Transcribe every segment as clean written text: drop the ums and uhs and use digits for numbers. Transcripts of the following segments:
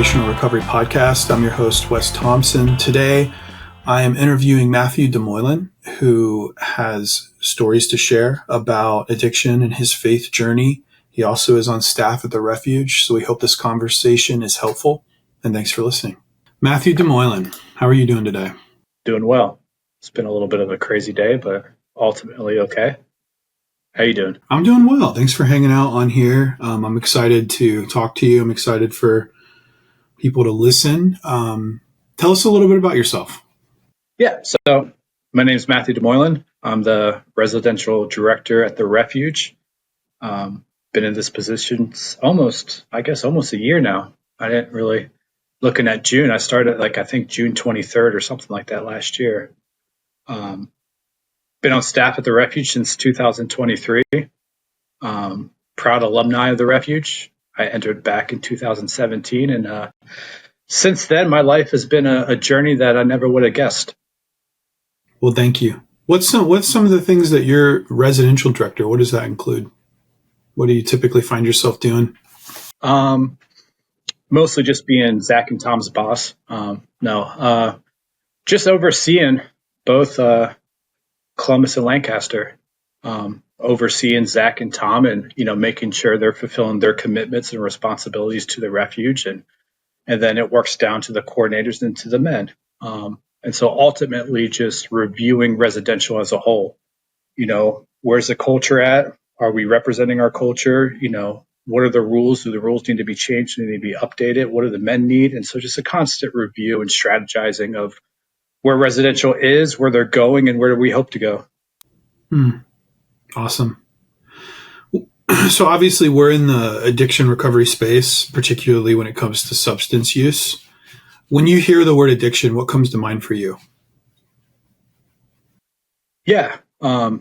Motivational Recovery Podcast. I'm your host, Wes Thompson. Today, I am interviewing Matthew Demoulin, who has stories to share about addiction and his faith journey. He also is on staff at the Refuge, so we hope this conversation is helpful, and thanks for listening. Matthew Demoulin, how are you doing today? Doing well. It's been a little bit of a crazy day, but ultimately okay. How you doing? I'm doing well. Thanks for hanging out on here. I'm excited to talk to you. I'm excited for people to listen. Tell us a little bit about yourself. Yeah, so my name is Matthew Demoulin. I'm the residential director at the Refuge. Been in this position almost a year now. I didn't really, looking at June, I started I think June 23rd or something like that last year. Been on staff at the Refuge since 2023. Proud alumni of the Refuge. I entered back in 2017, and since then, my life has been a journey that I never would have guessed. Well, thank you. What's some of the things that you're residential director? What does that include? What do you typically find yourself doing? Mostly just being Zach and Tom's boss. Just overseeing both Columbus and Lancaster. Overseeing Zach and Tom, and making sure they're fulfilling their commitments and responsibilities to the Refuge, and then it works down to the coordinators and to the men. And so ultimately, just reviewing residential as a whole. Where's the culture at? Are we representing our culture? What are the rules? Do the rules need to be changed? Do they need to be updated? What do the men need? And so just a constant review and strategizing of where residential is, where they're going, and where do we hope to go. Awesome. So obviously we're in the addiction recovery space, particularly when it comes to substance use. When you hear the word addiction, what comes to mind for you? Yeah. I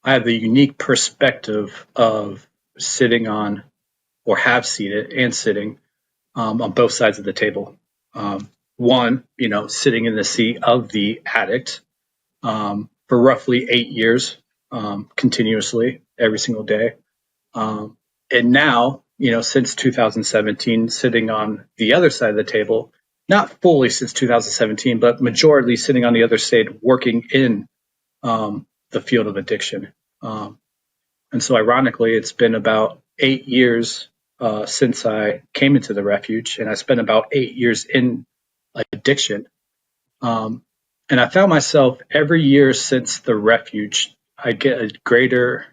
have the unique perspective of sitting on, or have seated and sitting on both sides of the table. One, sitting in the seat of the addict for roughly 8 years, continuously every single day. And now, since 2017, sitting on the other side of the table, not fully since 2017, but majority sitting on the other side, working in the field of addiction. And so ironically, it's been about 8 years since I came into the Refuge, and I spent about 8 years in addiction. And I found myself every year since the Refuge, I get a greater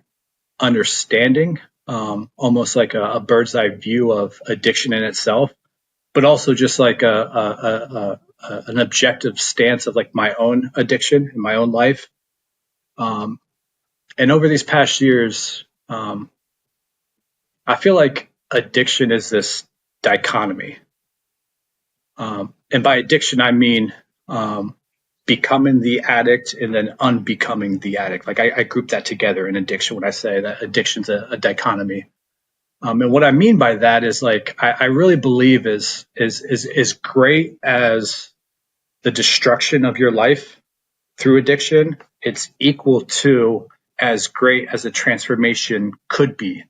understanding, almost like a bird's eye view of addiction in itself, but also just like an objective stance of like my own addiction in my own life. And over these past years, I feel like addiction is this dichotomy. And by addiction, I mean becoming the addict and then unbecoming the addict. Like I group that together in addiction when I say that addiction's a dichotomy. And what I mean by that is like I really believe is great as the destruction of your life through addiction, it's equal to as great as the transformation could be.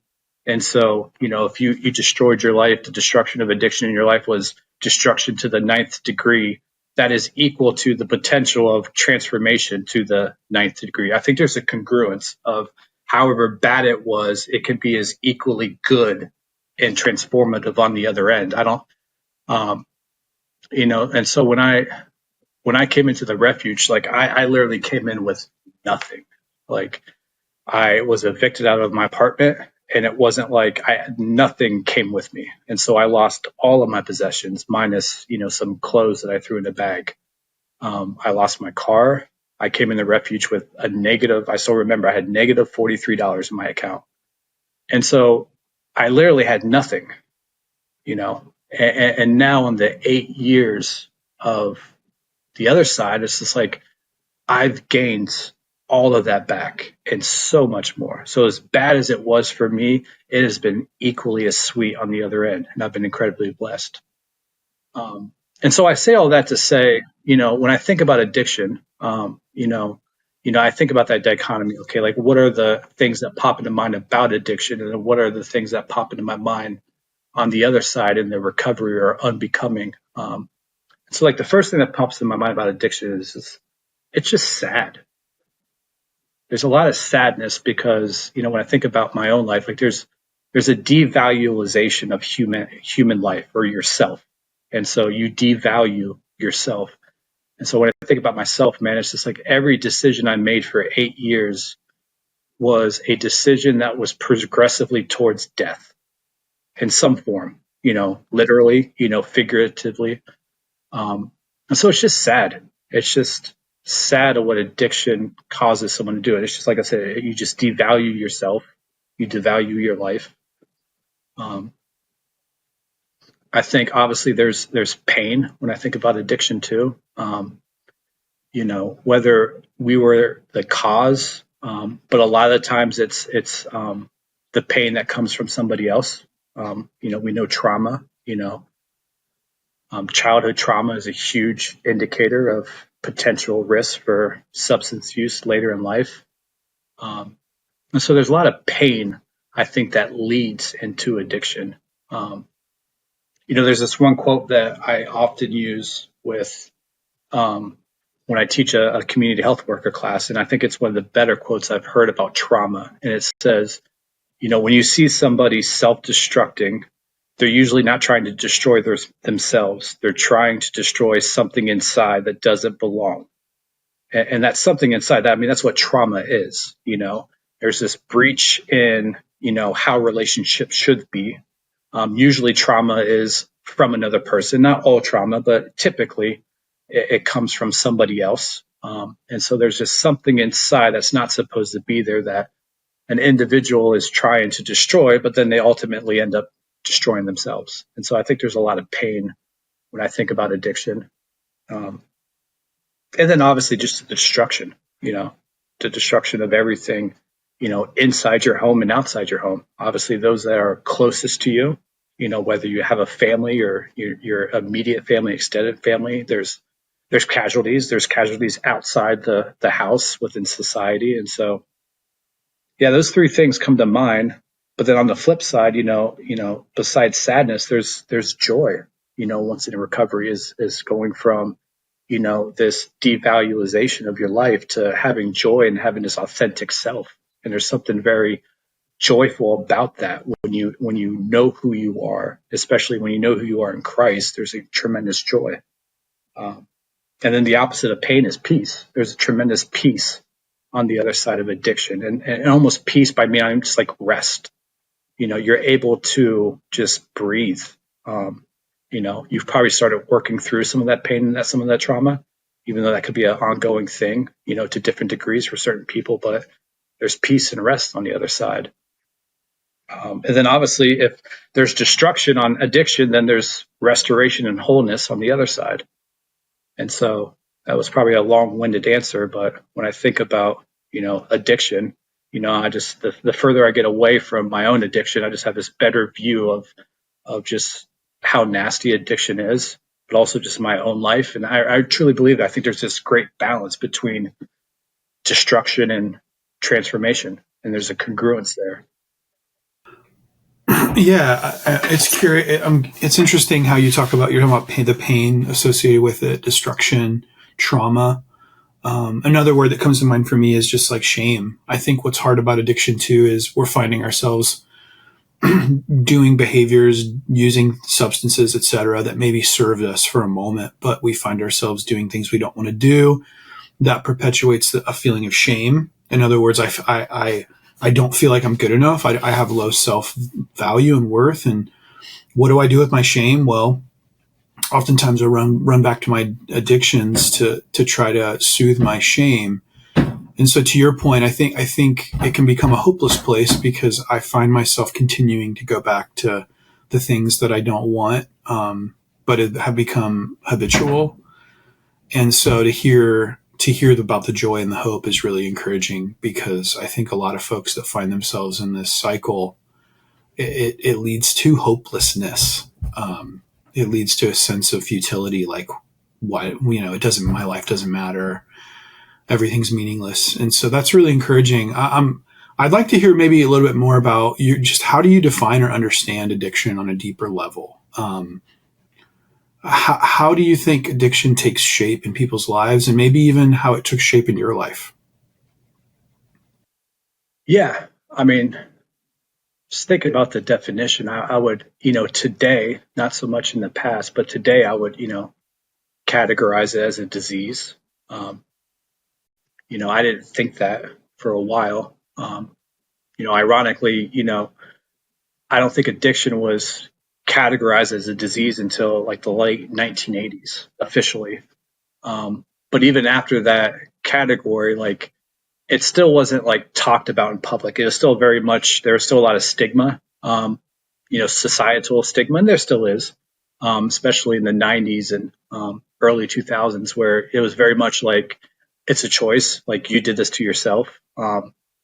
And so, if you destroyed your life, the destruction of addiction in your life was destruction to the 9th degree. That is equal to the potential of transformation to the 9th degree. I think there's a congruence of however bad it was, it can be as equally good and transformative on the other end. And so when I came into the Refuge, like I literally came in with nothing. Like I was evicted out of my apartment, and it wasn't like nothing came with me. And so I lost all of my possessions minus, some clothes that I threw in a bag. I lost my car. I came in the Refuge with I still remember I had negative $43 in my account. And so I literally had nothing, and now in the 8 years of the other side, it's just like I've gained all of that back and so much more. So as bad as it was for me, it has been equally as sweet on the other end, and I've been incredibly blessed. And so I say all that to say, when I think about addiction, I think about that dichotomy. Okay, like what are the things that pop into mind about addiction, and what are the things that pop into my mind on the other side in the recovery or unbecoming. So like the first thing that pops in my mind about addiction is it's just sad. There's a lot of sadness because, when I think about my own life, like there's a devaluation of human life or yourself. And so you devalue yourself. And so when I think about myself, man, it's just like every decision I made for 8 years was a decision that was progressively towards death in some form, literally, figuratively. And so it's just sad. It's just sad of what addiction causes someone to do. And it's just like I said, you just devalue yourself, you devalue your life. I think obviously there's pain when I think about addiction too. Whether we were the cause, but a lot of the times it's the pain that comes from somebody else. We know trauma. Childhood trauma is a huge indicator of potential risk for substance use later in life. And so there's a lot of pain, I think, that leads into addiction. There's this one quote that I often use with when I teach a community health worker class, and I think it's one of the better quotes I've heard about trauma. And it says, when you see somebody self-destructing, they're usually not trying to destroy themselves. They're trying to destroy something inside that doesn't belong. And that's something inside that. I mean, that's what trauma is. There's this breach in, how relationships should be. Usually trauma is from another person, not all trauma, but typically it comes from somebody else. And so there's just something inside that's not supposed to be there that an individual is trying to destroy, but then they ultimately end up destroying themselves. And so I think there's a lot of pain when I think about addiction. And then obviously just the destruction, the destruction of everything, inside your home and outside your home. Obviously those that are closest to you, whether you have a family or your immediate family, extended family, there's casualties. There's casualties outside the house within society. And so, yeah, those three things come to mind. But then on the flip side, besides sadness, there's joy. Once in recovery is going from, this devaluation of your life to having joy and having this authentic self. And there's something very joyful about that when you know who you are, especially when you know who you are in Christ. There's a tremendous joy. And then the opposite of pain is peace. There's a tremendous peace on the other side of addiction, and almost peace by me, I'm just like rest. You're able to just breathe. You've probably started working through some of that pain and some of that trauma, even though that could be an ongoing thing, to different degrees for certain people, but there's peace and rest on the other side. And then obviously if there's destruction on addiction, then there's restoration and wholeness on the other side. And so that was probably a long-winded answer, but when I think about, addiction, I just, the further I get away from my own addiction, I just have this better view of just how nasty addiction is, but also just my own life. And I truly believe that I think there's this great balance between destruction and transformation, and there's a congruence there. Yeah, it's curious. It's interesting how you're talking about the pain associated with it, destruction, trauma. Another word that comes to mind for me is just like shame. I think what's hard about addiction too is we're finding ourselves doing behaviors, using substances, etc., that maybe served us for a moment, but we find ourselves doing things we don't want to do. That perpetuates a feeling of shame. In other words, I don't feel like I'm good enough. I have low self-value and worth. And what do I do with my shame? Well, oftentimes I run back to my addictions to try to soothe my shame. And so to your point, I think it can become a hopeless place because I find myself continuing to go back to the things that I don't want, but have become habitual. And so to hear about the joy and the hope is really encouraging, because I think a lot of folks that find themselves in this cycle, it leads to hopelessness. It leads to a sense of futility, like why, my life doesn't matter. Everything's meaningless. And so that's really encouraging. I'd like to hear maybe a little bit more about you. Just how do you define or understand addiction on a deeper level? How do you think addiction takes shape in people's lives, and maybe even how it took shape in your life? Yeah. I mean, just thinking about the definition, I would, today, not so much in the past, but today I would, categorize it as a disease. Um, I didn't think that for a while. Ironically, I don't think addiction was categorized as a disease until like the late 1980s officially. But even after that category, like it still wasn't like talked about in public. It was still very much, there was still a lot of stigma, societal stigma, and there still is, especially in the 90s and early 2000s, where it was very much like it's a choice. Like you did this to yourself.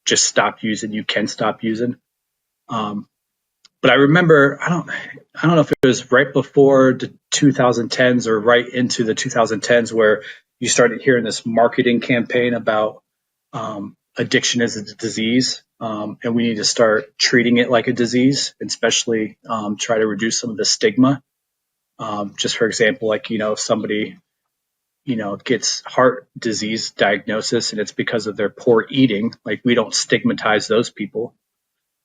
Just stop using. You can stop using. Um, but I remember, I don't know if it was right before the 2010s or right into the 2010s where you started hearing this marketing campaign about addiction as a disease, and we need to start treating it like a disease, and especially try to reduce some of the stigma. Just for example, like if somebody gets heart disease diagnosis and it's because of their poor eating, like we don't stigmatize those people.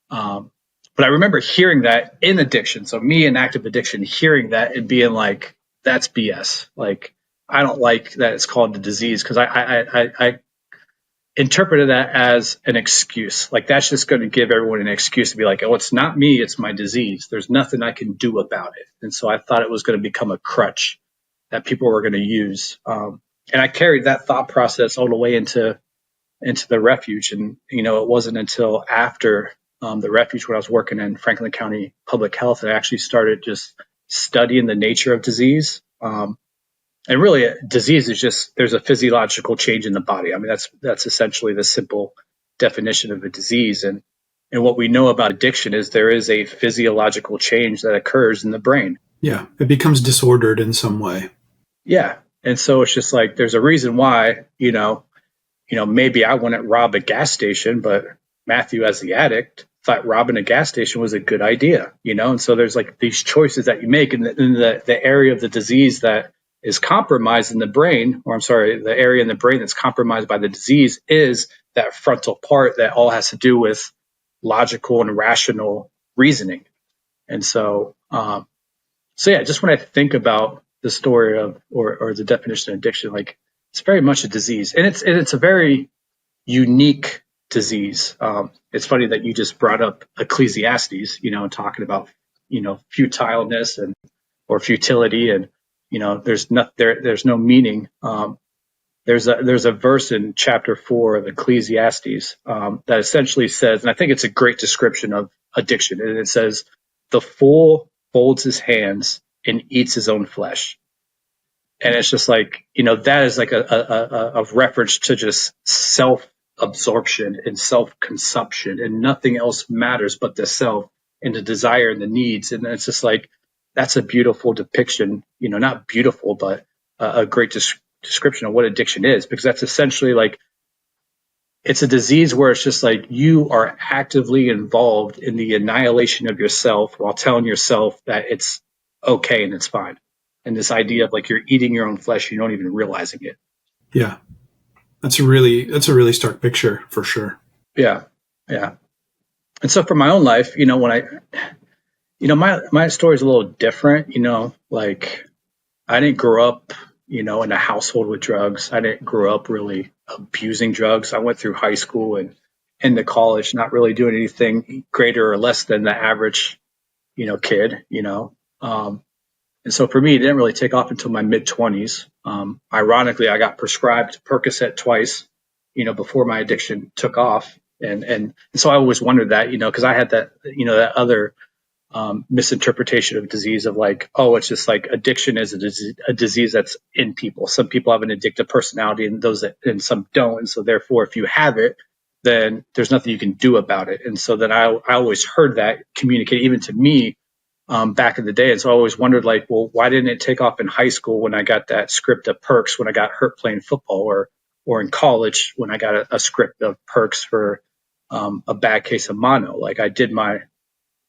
Um, but I remember hearing that in addiction. So me in active addiction, hearing that and being like, that's BS. Like, I don't like that it's called the disease because I interpreted that as an excuse. Like, that's just going to give everyone an excuse to be like, oh, it's not me, it's my disease. There's nothing I can do about it. And so I thought it was going to become a crutch that people were going to use. And I carried that thought process all the way into the refuge. And, it wasn't until after the refuge when I was working in Franklin County Public Health that I actually started just studying the nature of disease. And really, disease is just there's a physiological change in the body. I mean, that's essentially the simple definition of a disease. And what we know about addiction is there is a physiological change that occurs in the brain. Yeah, it becomes disordered in some way. Yeah. And so it's just like there's a reason why, maybe I wouldn't rob a gas station, but Matthew, as the addict, thought robbing a gas station was a good idea, And so there's like these choices that you make in the area of the disease that is compromised in the brain, or I'm sorry, the area in the brain that's compromised by the disease is that frontal part that all has to do with logical and rational reasoning. And so yeah, just when I think about the story of or the definition of addiction, like it's very much a disease, and it's a very unique disease. It's funny that you just brought up Ecclesiastes, talking about futileness and or futility, and there's no meaning. There's a verse in chapter 4 of Ecclesiastes that essentially says, and I think it's a great description of addiction, and it says, "The fool folds his hands and eats his own flesh." And it's just like that is like a reference to just self absorption and self consumption, and nothing else matters but the self and the desire and the needs. And it's just like that's a beautiful depiction, not beautiful, but a great description of what addiction is, because that's essentially like it's a disease where it's just like you are actively involved in the annihilation of yourself while telling yourself that it's okay and it's fine. And this idea of like you're eating your own flesh, you don't even realizing it. Yeah, that's a really stark picture for sure. Yeah. Yeah. And so for my own life, when my story is a little different, like I didn't grow up, in a household with drugs. I didn't grow up really abusing drugs. I went through high school and into college, not really doing anything greater or less than the average, kid, and so for me, it didn't really take off until my mid 20s. Ironically, I got prescribed Percocet twice, before my addiction took off. And so I always wondered that, because I had that, that other misinterpretation of disease of like, oh, it's just like addiction is a disease that's in people. Some people have an addictive personality and some don't. And so therefore, if you have it, then there's nothing you can do about it. And so then I always heard that communicate even to me back in the day. And so I always wondered like, well, why didn't it take off in high school when I got that script of perks when I got hurt playing football, or in college when I got a script of perks for a bad case of mono. Like I did my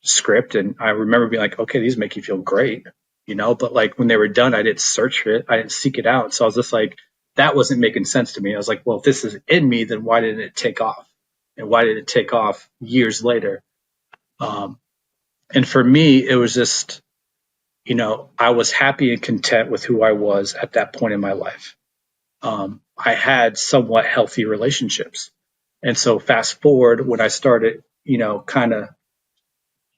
script and I remember being like, okay, these make you feel great, but like when they were done, I didn't search for it. I didn't seek it out. So I was just like, that wasn't making sense to me. I was like, well, if this is in me, then why didn't it take off? And why did it take off years later? And for me, it was just, I was happy and content with who I was at that point in my life. I had somewhat healthy relationships. And so fast forward when I started, kind of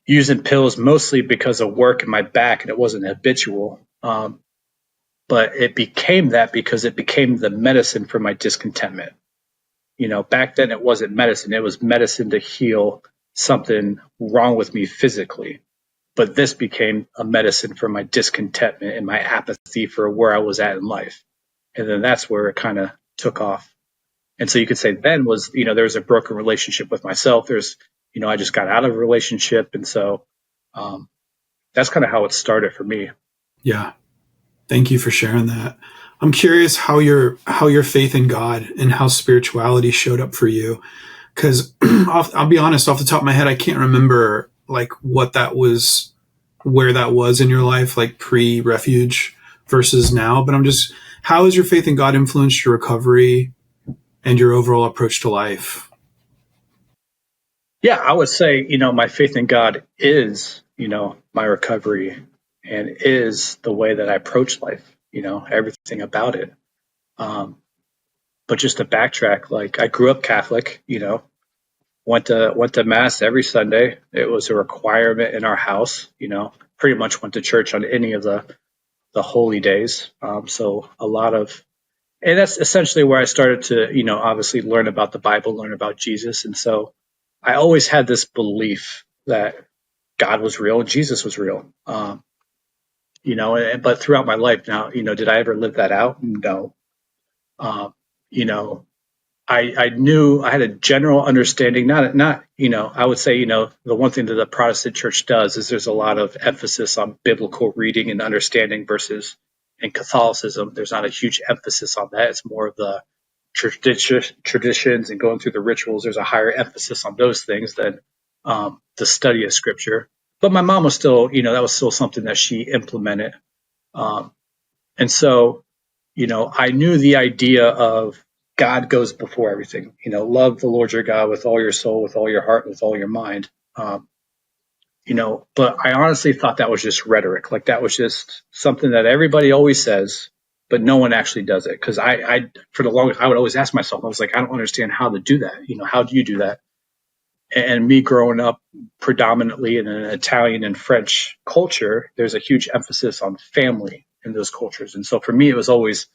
using pills mostly because of work and my back, and it wasn't habitual. But it became that because it became the medicine for my discontentment. Back then it wasn't medicine. It was medicine to heal something wrong with me physically. But this became a medicine for my discontentment and my apathy for where I was at in life. And then that's where it kind of took off. And so you could say then was, there was a broken relationship with myself. There's, I just got out of a relationship. And so that's kind of how it started for me. Yeah. Thank you for sharing that. I'm curious how your faith in God and how spirituality showed up for you. Because I'll be honest, off the top of my head, I can't remember like what that was, where that was in your life, like pre Refuge versus now. But how has your faith in God influenced your recovery and your overall approach to life? Yeah, I would say, my faith in God is, my recovery and is the way that I approach life, everything about it. But just to backtrack, like I grew up Catholic, went to mass every Sunday. It was a requirement in our house, pretty much went to church on any of the holy days. So a lot of, and that's essentially where I started to, obviously learn about the Bible, learn about Jesus. And so I always had this belief that God was real and Jesus was real. But throughout my life now, did I ever live that out? No. Um, you know, I knew I had a general understanding, not, I would say, the one thing that the Protestant church does is there's a lot of emphasis on biblical reading and understanding versus in Catholicism, there's not a huge emphasis on that. It's more of the traditions and going through the rituals. There's a higher emphasis on those things than the study of scripture. But my mom was still, that was still something that she implemented. Um, and so, I knew the idea of God goes before everything. Love the Lord your God with all your soul, with all your heart, with all your mind. But I honestly thought that was just rhetoric. Like that was just something that everybody always says, but no one actually does it. Because for the longest, I would always ask myself, I was like, I don't understand how to do that. How do you do that? And me growing up predominantly in an Italian and French culture, there's a huge emphasis on family in those cultures. And so for me, it was always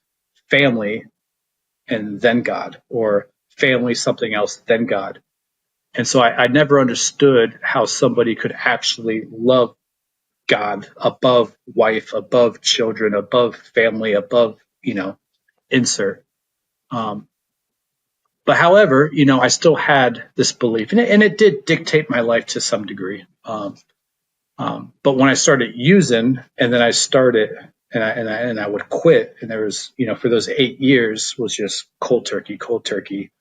family and then God, or family, something else, then God. And so I never understood how somebody could actually love God above wife, above children, above family, above, insert. Um, but however, I still had this belief, and it did dictate my life to some degree. But when I started using, and then I started, and I would quit, and there was, for those 8 years was just cold turkey, cold turkey.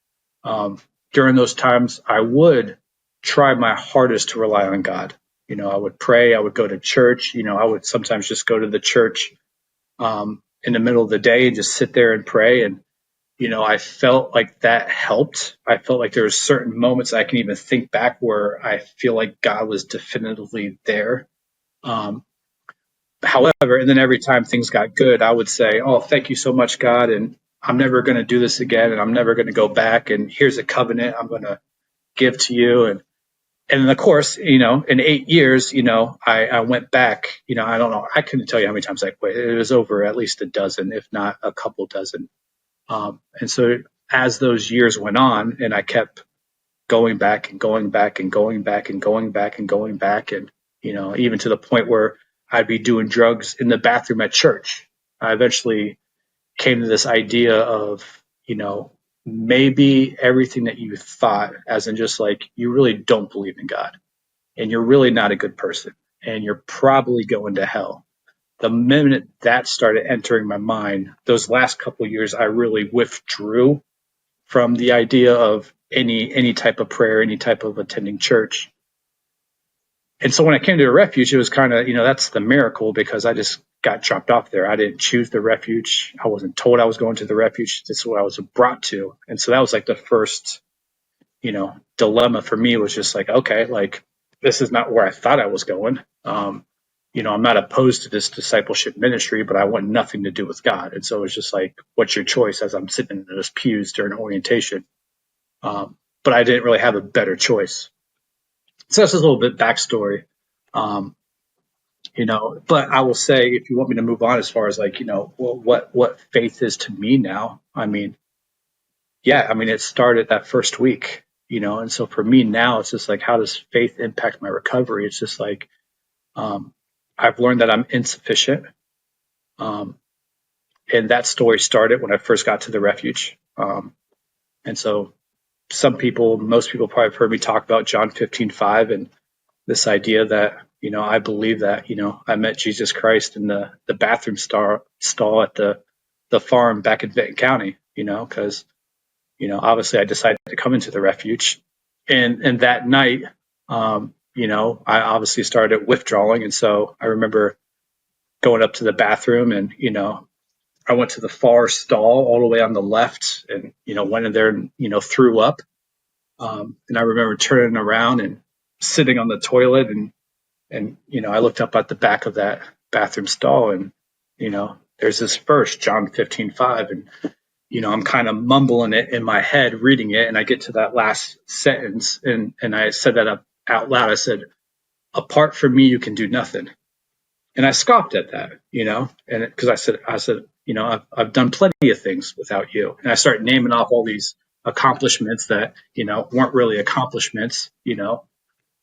During those times, I would try my hardest to rely on God. I would pray, I would go to church. I would sometimes just go to the church in the middle of the day and just sit there and pray. And I felt like that helped. I felt like there were certain moments I can even think back where I feel like God was definitively there. Um, However, and then every time things got good, I would say, "Oh, thank you so much, God, and I'm never going to do this again, and I'm never going to go back. And here's a covenant I'm going to give to you." And of course, in 8 years, I went back. I don't know. I couldn't tell you how many times I quit. It was over at least a dozen, if not a couple dozen. And so as those years went on, and I kept going back and going back and going back and going back and going back, and even to the point where I'd be doing drugs in the bathroom at church. I eventually came to this idea of, maybe everything that you thought, as in just like you really don't believe in God, and you're really not a good person, and you're probably going to hell. The minute that started entering my mind, those last couple of years, I really withdrew from the idea of any type of prayer, any type of attending church. And so when I came to a refuge, it was kind of, that's the miracle, because I just got dropped off there. I didn't choose the refuge. I wasn't told I was going to the refuge. This is what I was brought to. And so that was like the first, dilemma for me, was just like, okay, like, this is not where I thought I was going. I'm not opposed to this discipleship ministry, but I want nothing to do with God. And so it was just like, what's your choice, as I'm sitting in those pews during orientation? But I didn't really have a better choice. So that's just a little bit backstory. But I will say, if you want me to move on as far as like, what faith is to me now, it started that first week, and so for me now, it's just like, how does faith impact my recovery? It's just like, I've learned that I'm insufficient. And that story started when I first got to the refuge. And so most people probably have heard me talk about John 15:5, and this idea that, I believe that, I met Jesus Christ in the bathroom stall at the farm back in Benton County, because, obviously I decided to come into the refuge. And that night, I obviously started withdrawing. And so I remember going up to the bathroom, and, I went to the far stall all the way on the left, and, went in there and, threw up. And I remember turning around and sitting on the toilet, and I looked up at the back of that bathroom stall, and, there's this verse, John 15:5, and, I'm kind of mumbling it in my head, reading it, and I get to that last sentence, and I said that out loud. I said, "Apart from me, you can do nothing." And I scoffed at that, and because I said, I've done plenty of things without you. And I started naming off all these accomplishments that, weren't really accomplishments,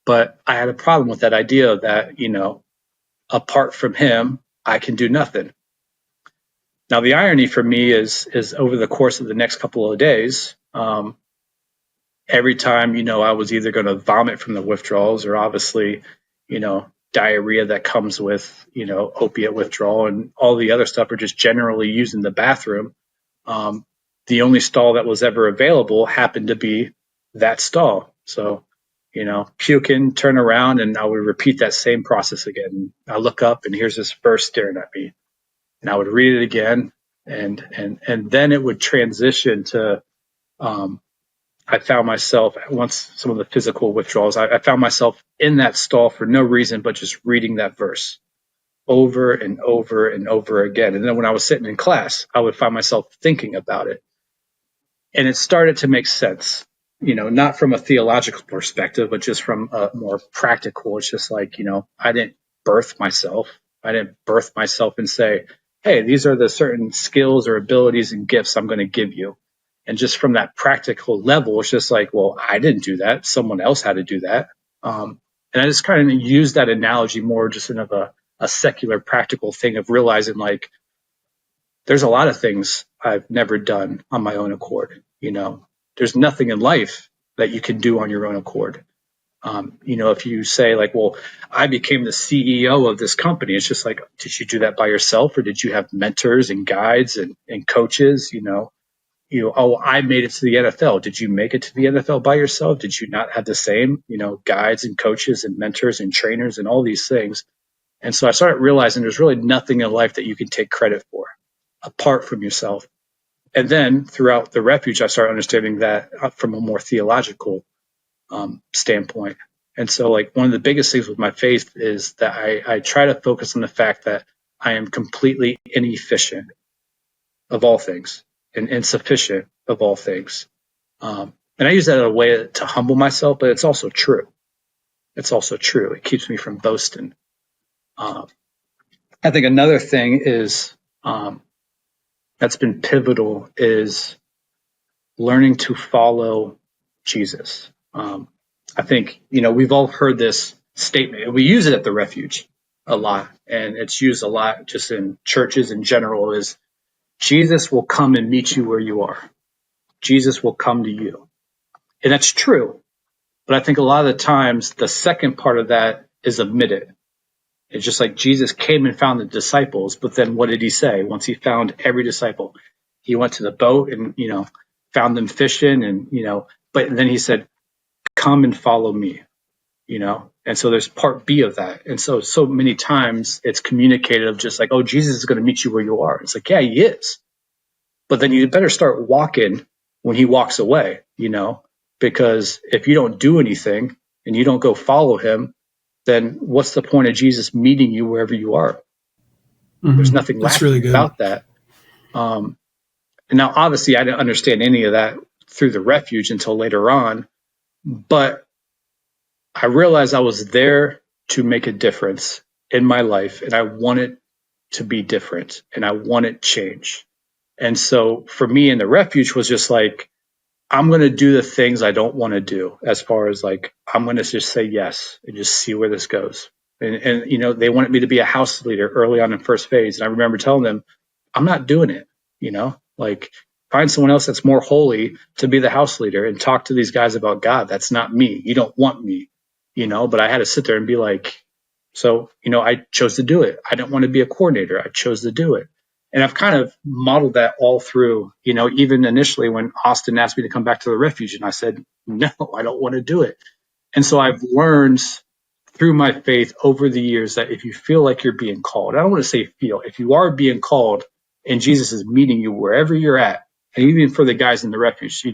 but I had a problem with that idea that, apart from him, I can do nothing. Now, the irony for me is over the course of the next couple of days, every time, I was either going to vomit from the withdrawals, or obviously, diarrhea that comes with, opiate withdrawal and all the other stuff, or just generally using the bathroom. The only stall that was ever available happened to be that stall. So, puking, turn around, and I would repeat that same process again. I look up, and here's this verse staring at me, and I would read it again, and then it would transition to, I found myself, once some of the physical withdrawals, I found myself in that stall for no reason but just reading that verse over and over and over again. And then when I was sitting in class, I would find myself thinking about it. And it started to make sense, not from a theological perspective, but just from a more practical. It's just like, I didn't birth myself. I didn't birth myself and say, hey, these are the certain skills or abilities and gifts I'm going to give you. And just from that practical level, it's just like, well, I didn't do that. Someone else had to do that. And I just kind of use that analogy more just in of a secular practical thing of realizing, like, there's a lot of things I've never done on my own accord. There's nothing in life that you can do on your own accord. If you say like, well, I became the CEO of this company, it's just like, did you do that by yourself, or did you have mentors and guides and coaches? Oh, I made it to the NFL. Did you make it to the NFL by yourself? Did you not have the same, guides and coaches and mentors and trainers and all these things? And so I started realizing there's really nothing in life that you can take credit for apart from yourself. And then throughout the refuge, I started understanding that from a more theological standpoint. And so, like, one of the biggest things with my faith is that I try to focus on the fact that I am completely inefficient of all things and insufficient of all things. And I use that as a way to humble myself, but it's also true. It's also true. It keeps me from boasting. I think another thing is that's been pivotal is learning to follow Jesus. I think, we've all heard this statement, and we use it at the refuge a lot, and it's used a lot just in churches in general, is Jesus will come and meet you where you are. Jesus will come to you. And that's true. But I think a lot of the times the second part of that is omitted. It's just like Jesus came and found the disciples, but then what did he say? Once he found every disciple, he went to the boat and, found them fishing and, But then he said, come and follow me, And so there's part B of that. And so many times it's communicated of just like, oh, Jesus is going to meet you where you are. It's like, yeah, he is. But then you better start walking when he walks away, because if you don't do anything and you don't go follow him, then what's the point of Jesus meeting you wherever you are? There's nothing That's really lasting good. about that. And now, obviously, I didn't understand any of that through the refuge until later on, but I realized I was there to make a difference in my life, and I wanted to be different, and I wanted change. And so for me in the refuge was just like, I'm going to do the things I don't want to do, as far as like, I'm going to just say yes and just see where this goes. And they wanted me to be a house leader early on in first phase. And I remember telling them, I'm not doing it, like find someone else that's more holy to be the house leader and talk to these guys about God. That's not me. You don't want me, but I had to sit there and be like, so, I chose to do it. I didn't want to be a coordinator. I chose to do it. And I've kind of modeled that all through, even initially when Austin asked me to come back to the refuge, and I said, no, I don't want to do it. And so I've learned through my faith over the years that if you feel like you're being called, I don't want to say feel, if you are being called and Jesus is meeting you wherever you're at, and even for the guys in the refuge,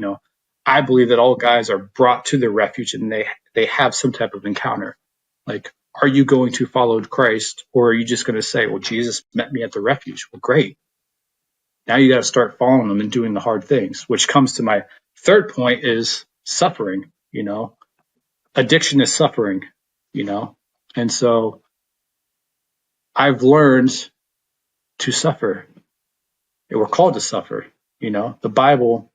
I believe that all guys are brought to the refuge and they have some type of encounter. Like, are you going to follow Christ, or are you just going to say, well, Jesus met me at the refuge? Well, great. Now you got to start following them and doing the hard things, which comes to my third point is suffering, addiction is suffering, and so I've learned to suffer. And we're called to suffer, the Bible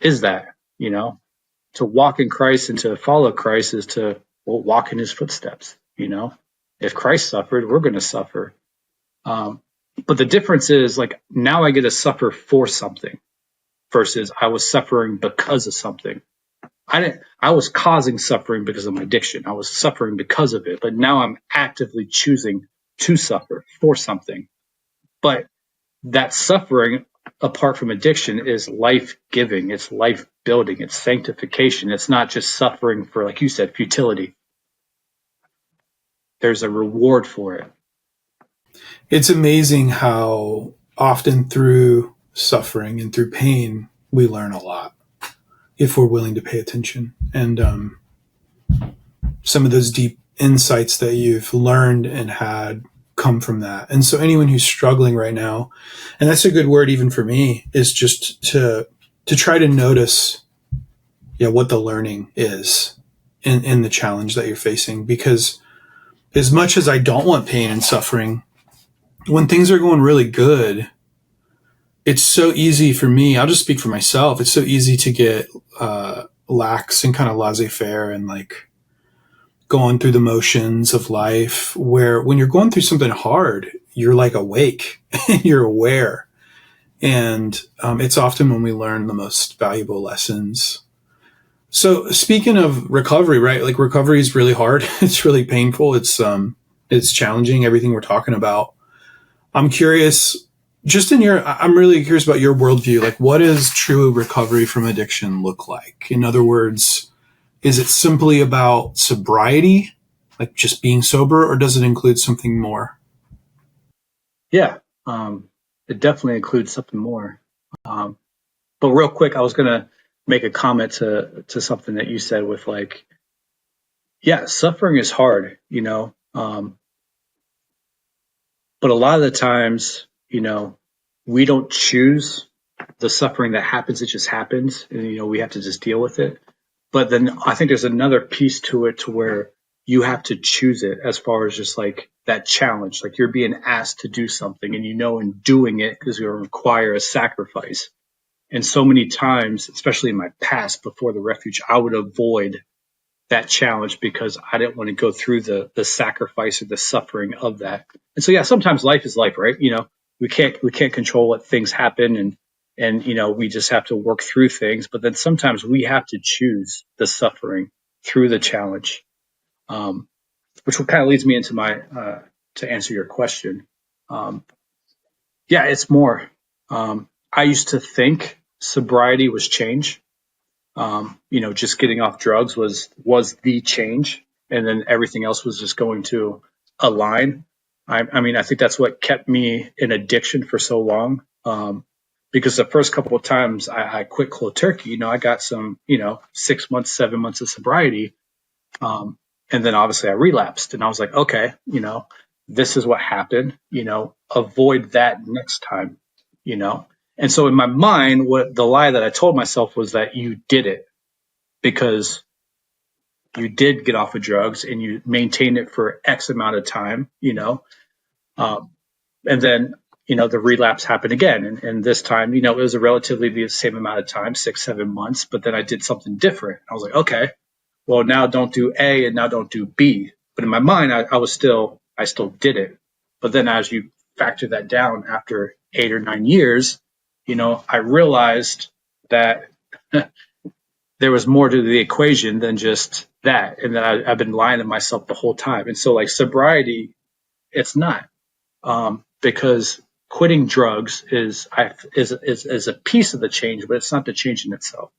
is that, to walk in Christ and to follow Christ is to walk in his footsteps, if Christ suffered, we're going to suffer. But the difference is like now I get to suffer for something versus I was suffering because of something. I was causing suffering because of my addiction. I was suffering because of it, but now I'm actively choosing to suffer for something. But that suffering, apart from addiction, is life giving. It's life building. It's sanctification. It's not just suffering for, like you said, futility. There's a reward for it. It's amazing how often through suffering and through pain, we learn a lot if we're willing to pay attention. And some of those deep insights that you've learned and had come from that. And so anyone who's struggling right now, and that's a good word even for me, is just to try to notice what the learning is in the challenge that you're facing. Because as much as I don't want pain and suffering, when things are going really good, it's so easy for me. I'll just speak for myself. It's so easy to get lax and kind of laissez-faire and like going through the motions of life, where when you're going through something hard, you're like awake and you're aware. And it's often when we learn the most valuable lessons. So speaking of recovery, right? Like recovery is really hard. It's really painful. It's challenging, everything we're talking about. I'm curious, I'm really curious about your worldview. Like, what does true recovery from addiction look like? In other words, is it simply about sobriety, like just being sober, or does it include something more? Yeah, it definitely includes something more. But real quick, I was going to make a comment to something that you said with like, yeah, suffering is hard, but a lot of the times, we don't choose the suffering that happens. It just happens, and we have to just deal with it. But then I think there's another piece to it to where you have to choose it, as far as just like that challenge, like you're being asked to do something, and in doing it is going to require a sacrifice. And so many times, especially in my past before the refuge, I would avoid that challenge because I didn't want to go through the sacrifice or the suffering of that. And so, yeah, sometimes life is life, right? We can't control what things happen, and we just have to work through things. But then sometimes we have to choose the suffering through the challenge, which kind of leads me into my to answer your question. Um, yeah, it's more. I used to think sobriety was change. Just getting off drugs was the change, and then everything else was just going to align. I think that's what kept me in addiction for so long. Because the first couple of times I quit cold turkey, I got some, 6 months, 7 months of sobriety. And then obviously I relapsed, and I was like, okay, this is what happened, avoid that next time, you know? And so in my mind, what the lie that I told myself was that you did it because you did get off of drugs and you maintained it for X amount of time, um, and then, the relapse happened again. And this time, it was a relatively the same amount of time, 6, 7 months, but then I did something different. I was like, okay, well, now don't do A and now don't do B. But in my mind, I still did it. But then as you factor that down after 8 or 9 years, I realized that there was more to the equation than just that. And that I've been lying to myself the whole time. And so like sobriety, it's not, because quitting drugs is a piece of the change, but it's not the change in itself.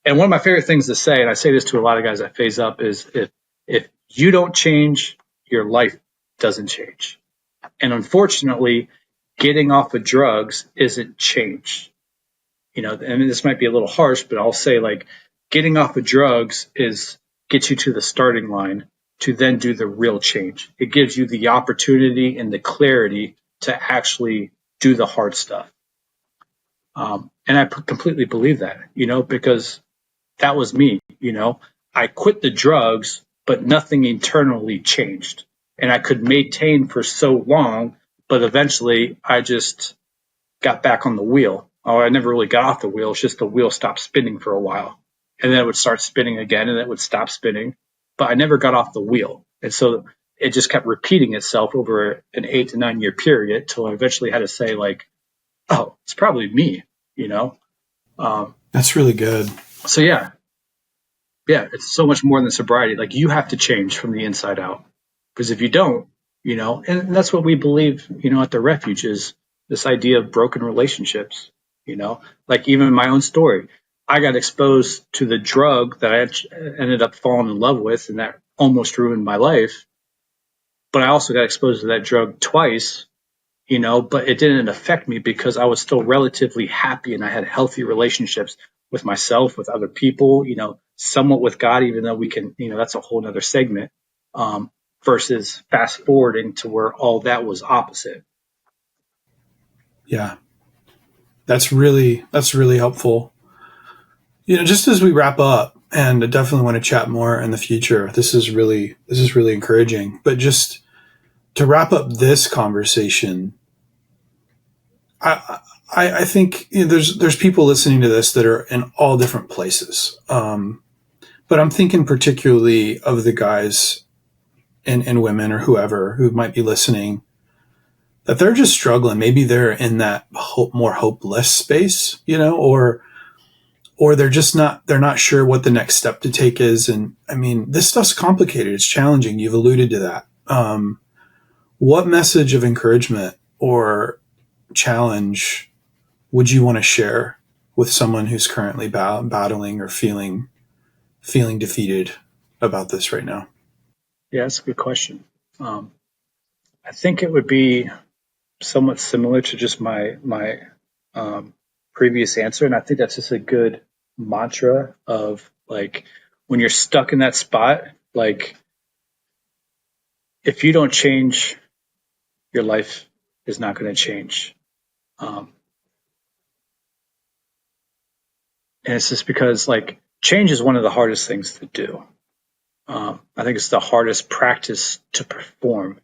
And one of my favorite things to say, and I say this to a lot of guys that phase up, is if you don't change, your life doesn't change. And unfortunately, getting off of drugs isn't change. And this might be a little harsh, but I'll say like getting off of drugs is get you to the starting line to then do the real change. It gives you the opportunity and the clarity to actually do the hard stuff. And I completely believe that, because that was me. I quit the drugs, but nothing internally changed. And I could maintain for so long, but eventually I just got back on the wheel. Oh, I never really got off the wheel. It's just the wheel stopped spinning for a while. And then it would start spinning again and it would stop spinning. But I never got off the wheel. And so it just kept repeating itself over an 8 to 9 year period till I eventually had to say, like, oh, it's probably me, you know? That's really good. So yeah, it's so much more than sobriety. Like you have to change from the inside out, because if you don't, and that's what we believe, at the Refuge is this idea of broken relationships. Like even in my own story, I got exposed to the drug that I ended up falling in love with, and that almost ruined my life. But I also got exposed to that drug twice, but it didn't affect me because I was still relatively happy and I had healthy relationships with myself, with other people, somewhat with God, even though we can, that's a whole nother segment, versus fast forwarding to where all that was opposite. Yeah. That's really helpful. Just as we wrap up, and I definitely want to chat more in the future. This is really encouraging. But just to wrap up this conversation, I think there's people listening to this that are in all different places. But I'm thinking particularly of the guys and women or whoever who might be listening, that they're just struggling. Maybe they're in that more hopeless space, or they're not sure what the next step to take is. And I mean, this stuff's complicated. It's challenging. You've alluded to that. What message of encouragement or challenge would you want to share with someone who's currently battling or feeling defeated about this right now? Yeah, that's a good question. I think it would be somewhat similar to just my previous answer, and I think that's just a good mantra of like when you're stuck in that spot, like if you don't change, your life is not going to change. And it's just because like change is one of the hardest things to do. I think it's the hardest practice to perform.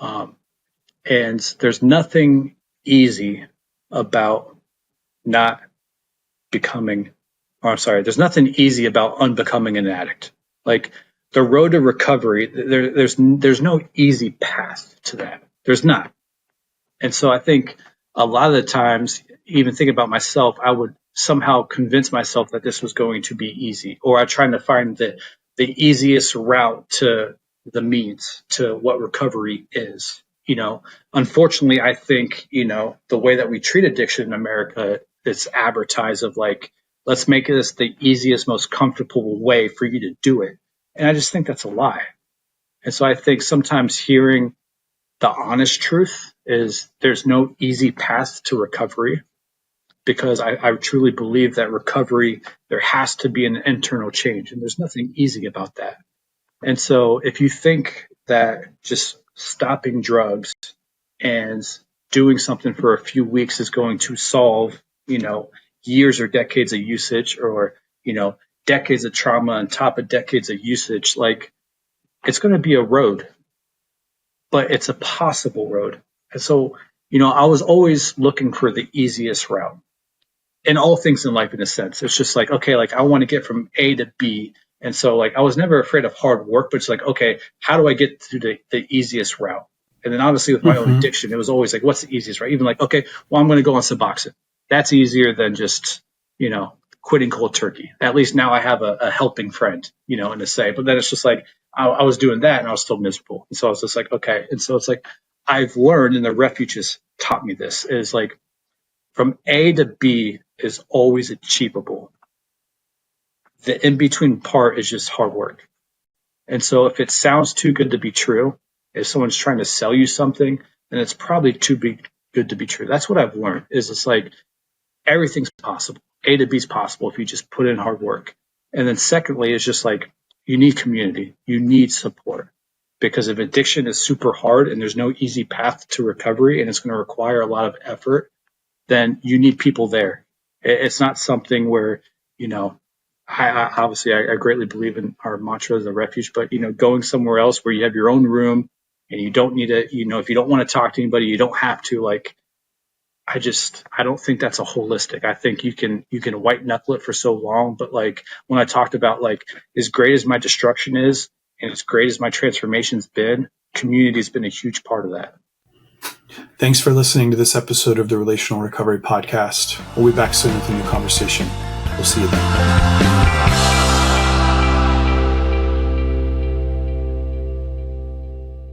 And there's nothing easy about not becoming, or I'm sorry, there's nothing easy about unbecoming an addict. Like the road to recovery, there's no easy path to that. There's not. And so I think a lot of the times, even thinking about myself, I would somehow convince myself that this was going to be easy, or I trying to find the easiest route to the means to what recovery is. Unfortunately, I think, the way that we treat addiction in America, it's advertised of like Let's make this the easiest, most comfortable way for you to do it. And I just think that's a lie. And so I think sometimes hearing the honest truth is there's no easy path to recovery, because I truly believe that recovery, there has to be an internal change, and there's nothing easy about that. And so if you think that just stopping drugs and doing something for a few weeks is going to solve, years or decades of usage, or, decades of trauma on top of decades of usage, like, it's going to be a road, but it's a possible road. And so, I was always looking for the easiest route in all things in life, in a sense. It's just like, okay, like I want to get from A to B. And so like I was never afraid of hard work, but it's like, okay, how do I get to the easiest route? And then obviously with my own addiction, it was always like, what's the easiest route? Even like, okay, well, I'm going to go on Suboxone. That's easier than just, quitting cold turkey. At least now I have a helping friend, in a say. But then it's just like, I was doing that and I was still miserable. And so I was just like, okay. And so it's like, I've learned, and the Refuge has taught me this, is like, from A to B is always achievable. The in-between part is just hard work. And so if it sounds too good to be true, if someone's trying to sell you something, then it's probably good to be true. That's what I've learned, is it's like everything's possible. A to B is possible if you just put in hard work. And then secondly, it's just like you need community. You need support. Because if addiction is super hard and there's no easy path to recovery and it's going to require a lot of effort, then you need people there. It's not something where, I obviously I greatly believe in our mantra, the Refuge, but, going somewhere else where you have your own room and you don't need to, if you don't want to talk to anybody, you don't have to. Like, I don't think that's a holistic. I think you can white knuckle it for so long. But like when I talked about like as great as my destruction is and as great as my transformation's been, community has been a huge part of that. Thanks for listening to this episode of the Relational Recovery Podcast. We'll be back soon with a new conversation. We'll see you then.